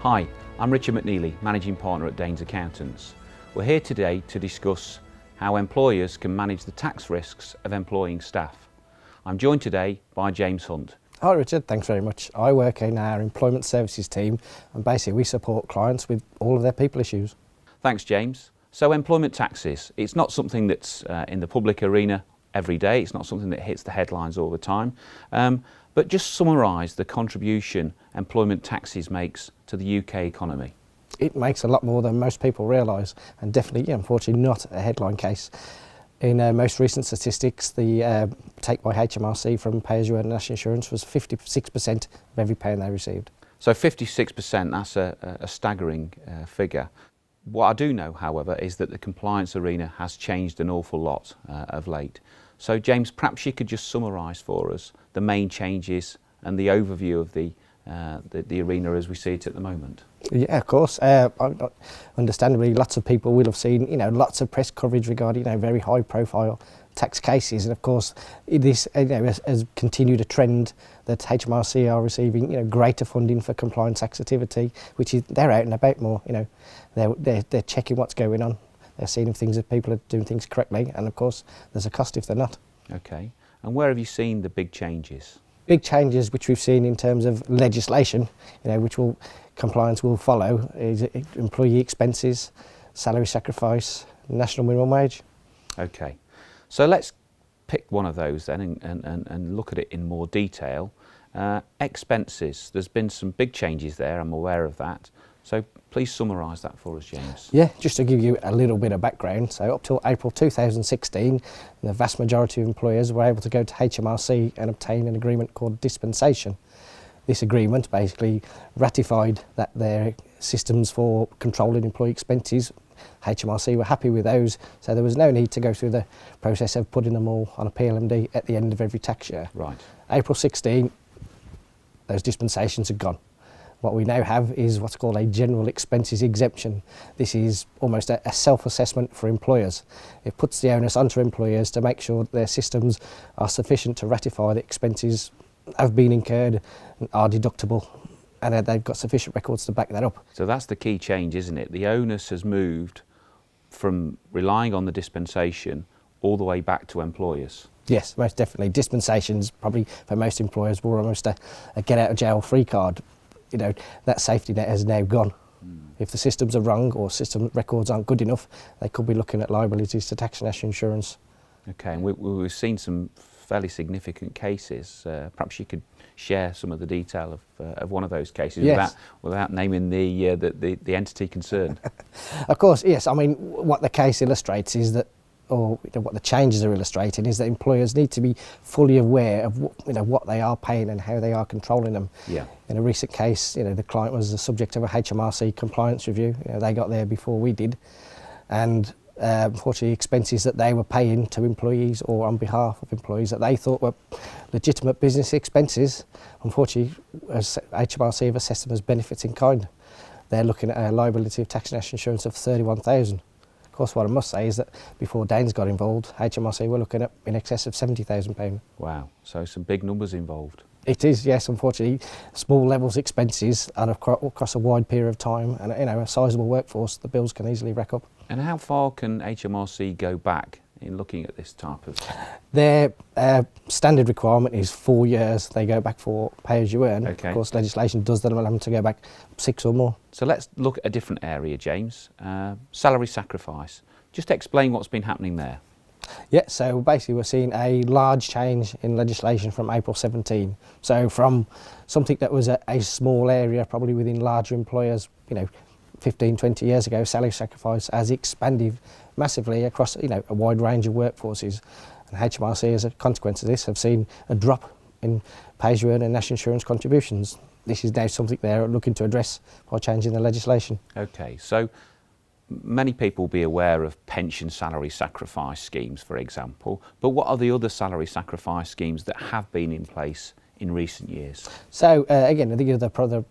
Hi, I'm Richard McNeely, Managing Partner at Danes Accountants. We're here today to discuss how employers can manage the tax risks of employing staff. I'm joined today by James Hunt. Hi Richard, thanks very much. I work in our employment services team and basically we support clients with all of their people issues. Thanks James. So employment taxes, it's not something that's in the public arena every day, it's not something that hits the headlines all the time, but just summarise the contribution employment taxes makes to the UK economy. It makes a lot more than most people realise, and definitely, unfortunately, not a headline case. In most recent statistics, the take by HMRC from pay-as-you-earn national insurance was 56% of every pound they received. So 56%, that's a staggering figure. What I do know, however, is that the compliance arena has changed an awful lot of late. So James, perhaps you could just summarise for us the main changes and the overview of the arena as we see it at the moment. Yeah, of course. Understandably, lots of people will have seen, lots of press coverage regarding, very high-profile tax cases, and of course, this, has continued a trend that HMRC are receiving, greater funding for compliance activity, which is they're out and about more. They're checking what's going on. They're seeing if people are doing things correctly, and of course, there's a cost if they're not. Okay. And where have you seen the big changes? Big changes which we've seen in terms of legislation, which compliance will follow, is employee expenses, salary sacrifice, national minimum wage. Okay, so let's pick one of those then and look at it in more detail. Expenses, there's been some big changes there, I'm aware of that. So please summarise that for us, James. Yeah, just to give you a little bit of background, so up till April 2016, the vast majority of employers were able to go to HMRC and obtain an agreement called dispensation. This agreement basically ratified that their systems for controlling employee expenses, HMRC were happy with those, so there was no need to go through the process of putting them all on a PLMD at the end of every tax year. Right. April 16, those dispensations are gone. What we now have is what's called a general expenses exemption. This is almost a self-assessment for employers. It puts the onus onto employers to make sure that their systems are sufficient to ratify the expenses have been incurred, are deductible, and they've got sufficient records to back that up. So that's the key change, isn't it? The onus has moved from relying on the dispensation all the way back to employers. Yes, most definitely. Dispensations probably for most employers were almost a get out of jail free card. That safety net has now gone. If the systems are wrong or system records aren't good enough, they could be looking at liabilities to tax and national insurance. Okay, and we've seen some fairly significant cases. Perhaps you could share some of the detail of one of those cases. Yes. without naming the entity concerned. Of course, yes. I mean, what the case illustrates is that, or what the changes are illustrating, is that employers need to be fully aware of what they are paying and how they are controlling them. Yeah. In a recent case, the client was the subject of a HMRC compliance review. They got there before we did, and unfortunately, expenses that they were paying to employees or on behalf of employees that they thought were legitimate business expenses, unfortunately, as HMRC have assessed them as benefits in kind. They're looking at a liability of tax and national insurance of £31,000. Of course, what I must say is that before Danes got involved, HMRC were looking at in excess of £70,000. Wow, so some big numbers involved. It is, yes, unfortunately. Small levels expenses and across a wide period of time, and a sizeable workforce, the bills can easily rack up. And how far can HMRC go back in looking at this type of? Their standard requirement is 4 years. They go back for pay-as-you-earn. Okay. Of course, legislation does allow them to go back 6 or more. So let's look at a different area, James. Salary sacrifice. Just explain what's been happening there. Yeah, so basically we're seeing a large change in legislation from April 17. So from something that was a small area, probably within larger employers, 15, 20 years ago, salary sacrifice has expanded massively across a wide range of workforces. And HMRC, as a consequence of this, have seen a drop in pay-as-you-earn and national insurance contributions. This is now something they're looking to address by changing the legislation. Okay, so many people will be aware of pension salary sacrifice schemes, for example, but what are the other salary sacrifice schemes that have been in place in recent years? So again, I think the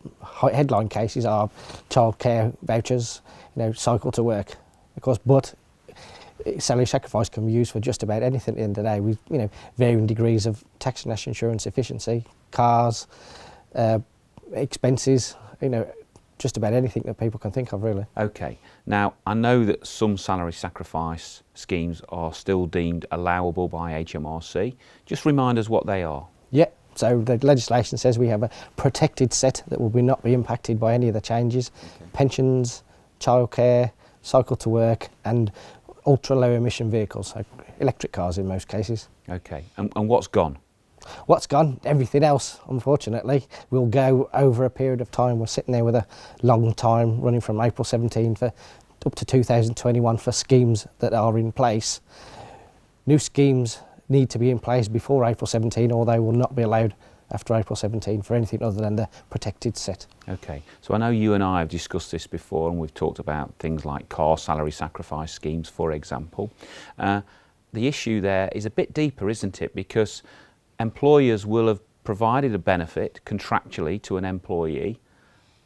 headline cases are childcare vouchers, cycle to work, of course, but salary sacrifice can be used for just about anything at the end of the day, with varying degrees of tax and national insurance efficiency, cars, expenses, just about anything that people can think of, really. Okay, now I know that some salary sacrifice schemes are still deemed allowable by HMRC. Just remind us what they are. Yeah, so the legislation says we have a protected set that will not be impacted by any of the changes. Okay. Pensions, childcare, cycle to work, and ultra low emission vehicles, so electric cars in most cases. Okay, and what's gone? What's gone? Everything else, unfortunately, will go over a period of time. We're sitting there with a long time running from April 17 for up to 2021 for schemes that are in place. New schemes need to be in place before April 17, or they will not be allowed after April 17 for anything other than the protected set. Okay, so I know you and I have discussed this before, and we've talked about things like car salary sacrifice schemes, for example. The issue there is a bit deeper, isn't it? Because employers will have provided a benefit contractually to an employee,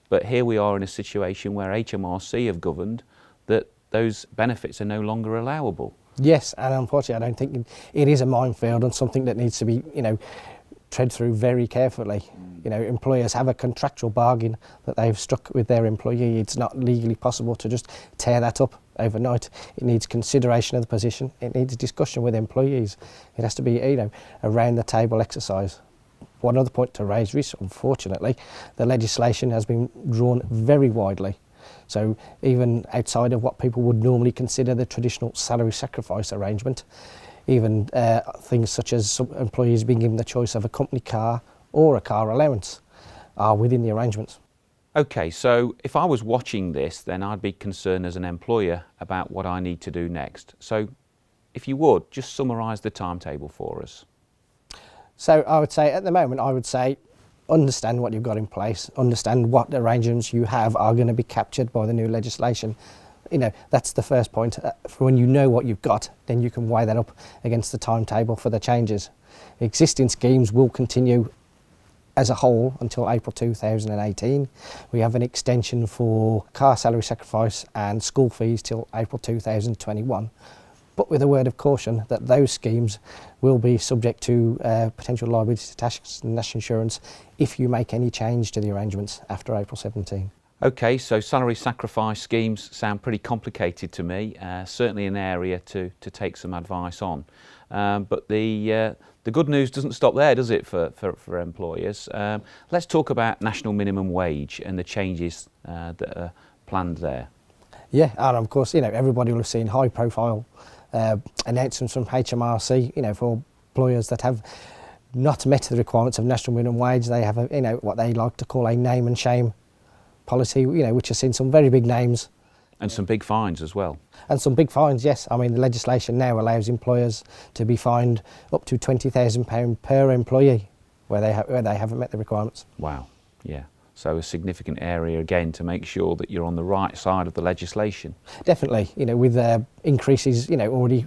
but here we are in a situation where HMRC have governed that those benefits are no longer allowable. Yes, and unfortunately I don't think it is a minefield and something that needs to be, tread through very carefully. Employers have a contractual bargain that they've struck with their employee. It's not legally possible to just tear that up overnight. It needs consideration of the position. It needs discussion with employees. It has to be, a round the table exercise. One other point to raise is, unfortunately, the legislation has been drawn very widely. So even outside of what people would normally consider the traditional salary sacrifice arrangement, even things such as some employees being given the choice of a company car or a car allowance are within the arrangements. Okay, so if I was watching this, then I'd be concerned as an employer about what I need to do next. So if you would, just summarise the timetable for us. So I would say, at the moment, understand what you've got in place, understand what arrangements you have are going to be captured by the new legislation. That's the first point. When you know what you've got, then you can weigh that up against the timetable for the changes. Existing schemes will continue as a whole until April 2018. We have an extension for car salary sacrifice and school fees till April 2021. But with a word of caution that those schemes will be subject to potential liability tax and national insurance if you make any change to the arrangements after April 17. Okay, so salary sacrifice schemes sound pretty complicated to me, certainly an area to take some advice on. But the good news doesn't stop there, does it, for employers? Let's talk about national minimum wage and the changes that are planned there. Yeah, and of course, everybody will have seen high profile announcements from HMRC, for employers that have not met the requirements of national minimum wage. They have what they like to call a name and shame policy, which has seen some very big names. And some big fines as well. And some big fines, yes. I mean, the legislation now allows employers to be fined up to £20,000 per employee where they haven't met the requirements. Wow, yeah. So a significant area again to make sure that you're on the right side of the legislation. Definitely, with increases, already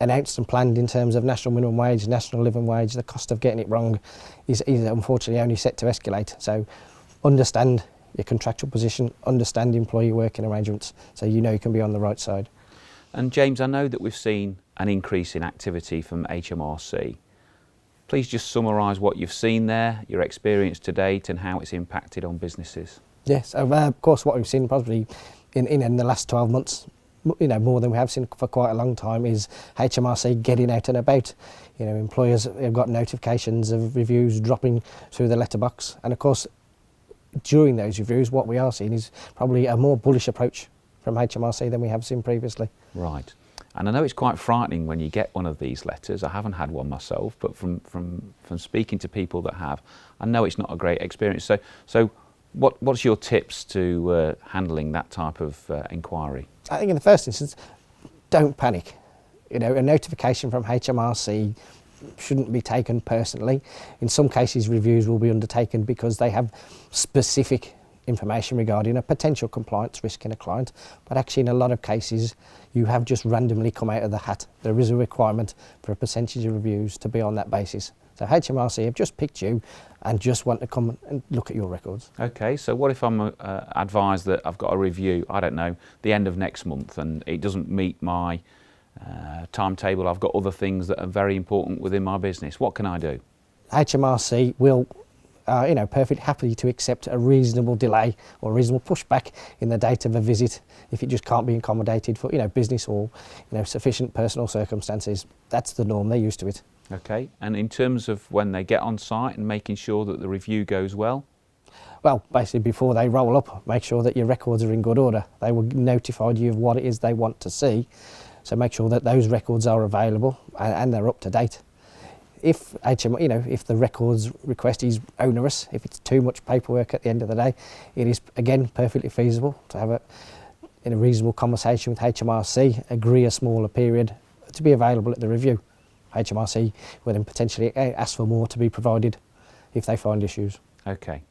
announced and planned in terms of national minimum wage, national living wage, the cost of getting it wrong is unfortunately only set to escalate. So understand your contractual position, understand employee working arrangements, so you can be on the right side. And James, I know that we've seen an increase in activity from HMRC. Please just summarise what you've seen there, your experience to date, and how it's impacted on businesses. Yes, of course, what we've seen probably in the last 12 months, more than we have seen for quite a long time, is HMRC getting out and about. Employers have got notifications of reviews dropping through the letterbox, and of course, during those reviews, what we are seeing is probably a more bullish approach from HMRC than we have seen previously. Right. And I know it's quite frightening when you get one of these letters. I haven't had one myself, but from speaking to people that have, I know it's not a great experience. So what's your tips to handling that type of inquiry? I think in the first instance, don't panic. A notification from HMRC shouldn't be taken personally. In some cases, reviews will be undertaken because they have specific information regarding a potential compliance risk in a client, but actually in a lot of cases you have just randomly come out of the hat. There is a requirement for a percentage of reviews to be on that basis. So HMRC have just picked you and just want to come and look at your records. Okay, so what if I'm advised that I've got a review, I don't know, the end of next month, and it doesn't meet my timetable, I've got other things that are very important within my business. What can I do? HMRC will are, you know, perfectly happy to accept a reasonable delay or reasonable pushback in the date of a visit if it just can't be accommodated for, you know, business or, you know, sufficient personal circumstances. That's the norm. They're used to it. Okay, and in terms of when they get on site and making sure that the review goes well? Well, basically before they roll up, make sure that your records are in good order. They will notify you of what it is they want to see, so make sure that those records are available and they're up to date. If you know, if the records request is onerous, if it's too much paperwork at the end of the day, it is again perfectly feasible to have in a reasonable conversation with HMRC, agree a smaller period to be available at the review. HMRC will then potentially ask for more to be provided if they find issues. Okay,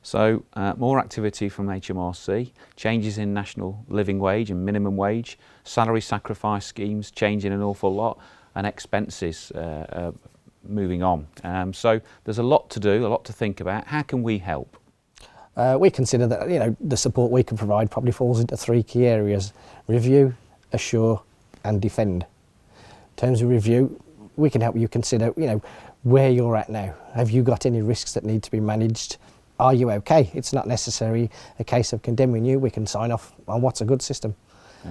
so more activity from HMRC, changes in national living wage and minimum wage, salary sacrifice schemes changing an awful lot, and expenses moving on. So there's a lot to do, a lot to think about. How can we help? We consider that, you know, the support we can provide probably falls into 3 key areas: review, assure and defend. In terms of review, we can help you consider, you know, where you're at now. Have you got any risks that need to be managed? Are you okay? It's not necessarily a case of condemning you. We can sign off on what's a good system.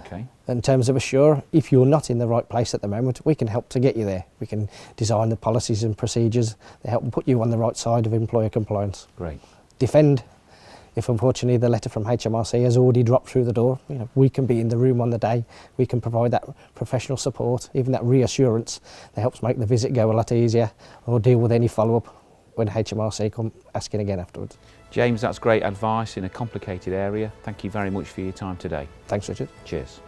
Okay. In terms of assure, if you're not in the right place at the moment, we can help to get you there. We can design the policies and procedures that help put you on the right side of employer compliance. Great. Defend. If unfortunately the letter from HMRC has already dropped through the door, you know, we can be in the room on the day. We can provide that professional support, even that reassurance that helps make the visit go a lot easier, or deal with any follow-up when HMRC come asking again afterwards. James, that's great advice in a complicated area. Thank you very much for your time today. Thanks, Richard. Cheers.